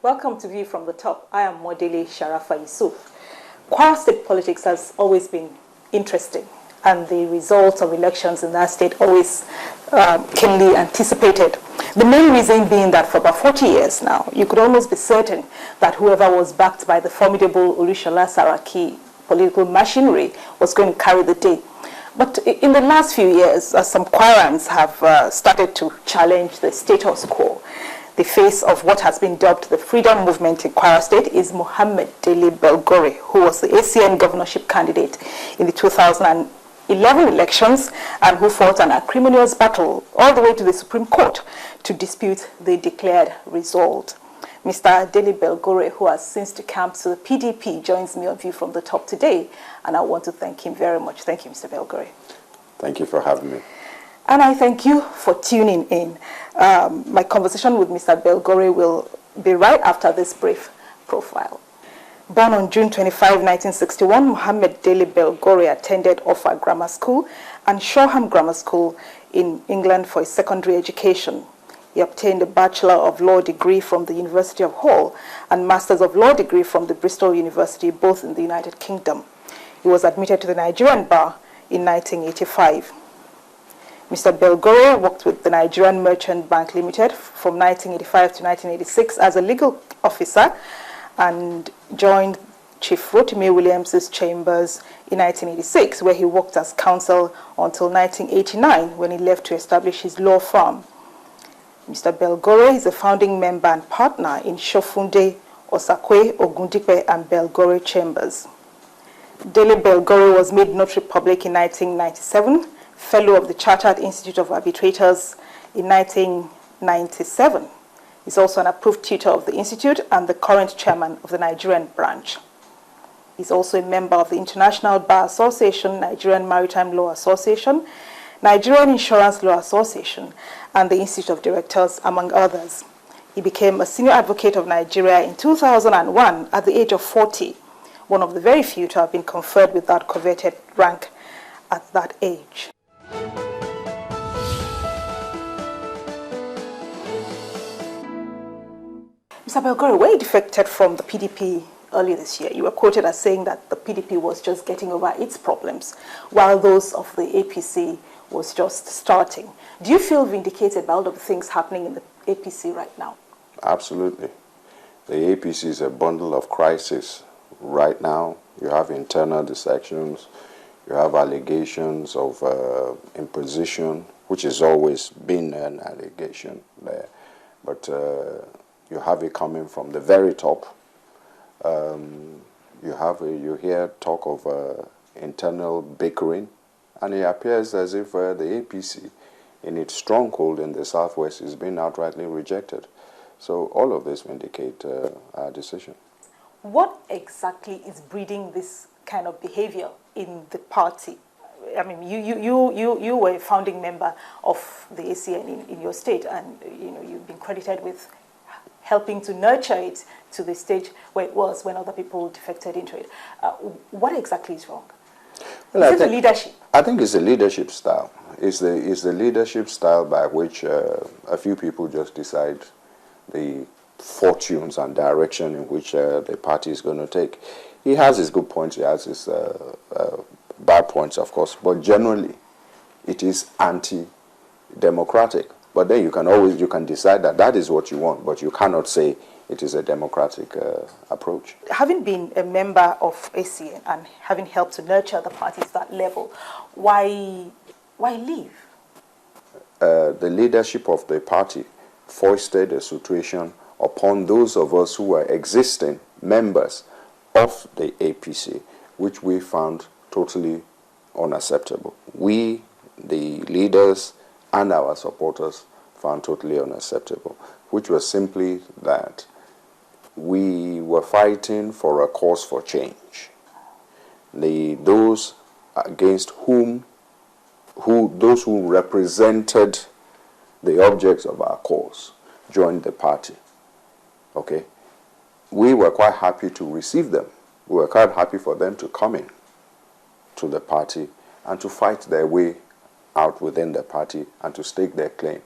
Welcome to View from the Top. I am Modele Sharafa Yusuf. Kwara State politics has always been interesting, and the results of elections in that state always keenly anticipated. The main reason being that for about 40 years now, you could almost be certain that whoever was backed by the formidable Olusola Saraki political machinery was going to carry the day. But in the last few years, some Kwarans have started to challenge the status quo. The face of what has been dubbed the freedom movement in Kwara State is Mohammed Dele-Belgore, who was the ACN Governorship candidate in the 2011 elections and who fought an acrimonious battle all the way to the Supreme Court to dispute the declared result. Mr. Dele-Belgore, who has since decamped to the PDP, joins me on View from the Top today, and I want to thank him very much. Thank you, Mr. Belgore. Thank you for having me. And I thank you for tuning in. My conversation with Mr. Belgore will be right after this brief profile. Born on June 25, 1961, Mohammed Dele-Belgore attended Offa Grammar School and Shoreham Grammar School in England for his secondary education. He obtained a Bachelor of Law degree from the University of Hull and Masters of Law degree from the Bristol University, both in the United Kingdom. He was admitted to the Nigerian bar in 1985. Mr. Belgore worked with the Nigerian Merchant Bank Limited from 1985 to 1986 as a legal officer and joined Chief Rotimi Williams' chambers in 1986, where he worked as counsel until 1989 when he left to establish his law firm. Mr. Belgore is a founding member and partner in Shofunde, Osakwe, Ogundipe, and Belgore chambers. Dele-Belgore was made notary public in 1997, Fellow of the Chartered Institute of Arbitrators in 1997. He's also an approved tutor of the Institute and the current chairman of the Nigerian branch. He's also a member of the International Bar Association, Nigerian Maritime Law Association, Nigerian Insurance Law Association, and the Institute of Directors, among others. He became a senior advocate of Nigeria in 2001 at the age of 40, one of the very few to have been conferred with that coveted rank at that age. Mr. Belgore, when you defected from the PDP earlier this year, you were quoted as saying that the PDP was just getting over its problems, while those of the APC was just starting. Do you feel vindicated by all of the things happening in the APC right now? Absolutely. The APC is a bundle of crises. Right now, you have internal dissections, you have allegations of imposition, which has always been an allegation there. But you have it coming from the very top. You hear talk of internal bickering, and it appears as if the APC, in its stronghold in the southwest, is being outrightly rejected. So all of this indicate our decision. What exactly is breeding this kind of behavior in the party? I mean, you were a founding member of the ACN in your state, and you've been credited with helping to nurture it to the stage where it was when other people defected into it. What exactly is wrong? Well, is it the leadership? I think it's the leadership style. It's the leadership style by which a few people just decide the fortunes and direction in which the party is going to take. He has his good points, he has his bad points, of course, but generally it is anti-democratic. But then you can decide that is what you want, but you cannot say it is a democratic approach. Having been a member of ACN and having helped to nurture the party to that level, why leave? The leadership of the party foisted a situation upon those of us who were existing members of the APC, which we found totally unacceptable. We, the leaders and our supporters, found totally unacceptable, which was simply that we were fighting for a cause for change. Those against those who represented the objects of our cause joined the party. Okay? We were quite happy to receive them. We were quite happy for them to come in to the party and to fight their way out within the party and to stake their claim.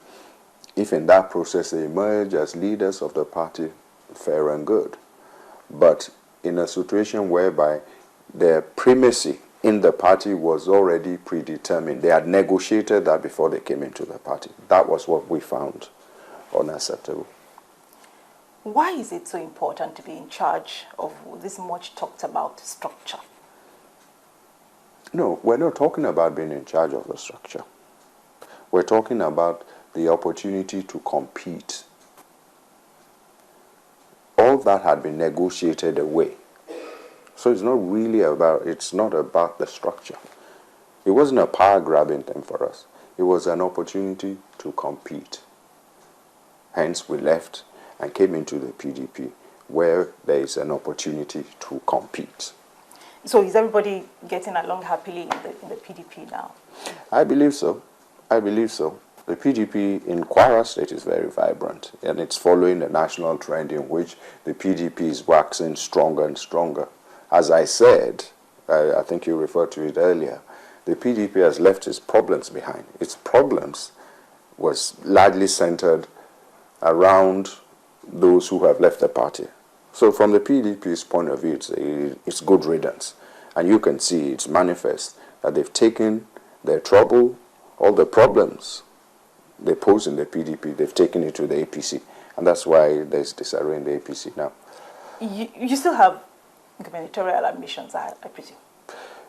If in that process they emerge as leaders of the party, fair and good. But in a situation whereby their primacy in the party was already predetermined, they had negotiated that before they came into the party. That was what we found unacceptable. Why is it so important to be in charge of this much talked about structure? No, we're not talking about being in charge of the structure. We're talking about the opportunity to compete. All that had been negotiated away. So it's not about the structure. It wasn't a power-grabbing thing for us. It was an opportunity to compete. Hence, we left and came into the PDP, where there is an opportunity to compete. So is everybody getting along happily in the PDP now? I believe so. I believe so. The PDP in Kwara State is very vibrant, and it's following the national trend in which the PDP is waxing stronger and stronger. As I said, I think you referred to it earlier, the PDP has left its problems behind. Its problems was largely centered around those who have left the party. So from the PDP's point of view, it's good riddance. And you can see it's manifest that they've taken their trouble, all the problems they pose in the PDP, they've taken it to the APC. And that's why there's disarray in the APC now. You still have gubernatorial ambitions, I presume?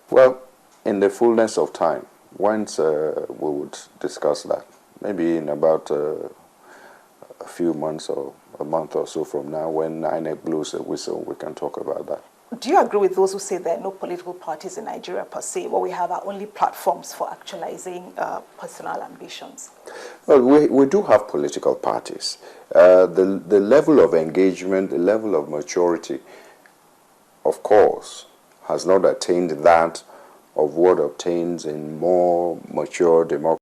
Well, in the fullness of time, once we would discuss that, maybe in about a few months or a month or so from now, when INEC blows a whistle, we can talk about that. Do you agree with those who say there are no political parties in Nigeria per se? What we have are only platforms for actualizing personal ambitions? Well, we do have political parties. The level of engagement, the level of maturity, of course, has not attained that of what obtains in more mature democracies.